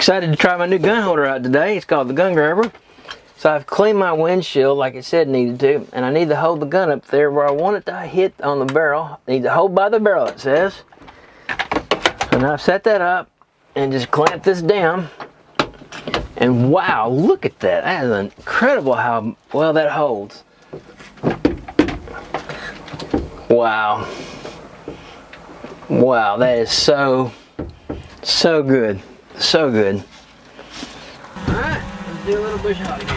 Excited to try my new gun holder out today. It's called the gun grabber. So I've cleaned my windshield like it said needed to, and I need to hold the gun up there where I want it to hit on the barrel. I need to hold by the barrel, it says. So now I've set that up and just clamp this down. And wow, look at that. That is incredible how well that holds. Wow. Wow, that is so good. So good. Alright, let's do a little bush hog here.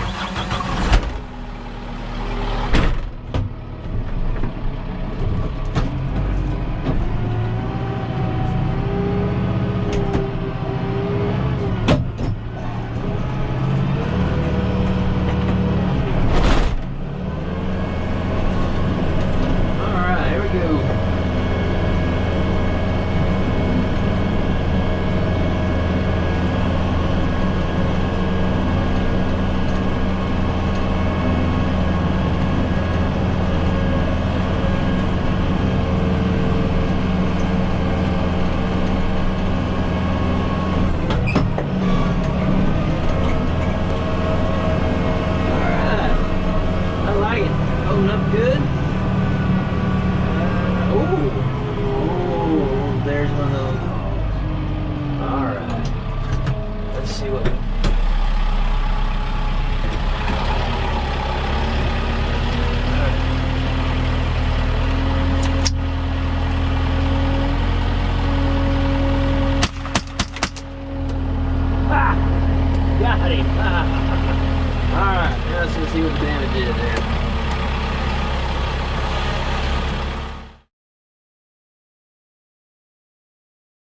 Alright, here we go. Up good. Oh, there's one of those hogs. All right, let's see what we. Ah, got him. All right, now let's see what the damage is there.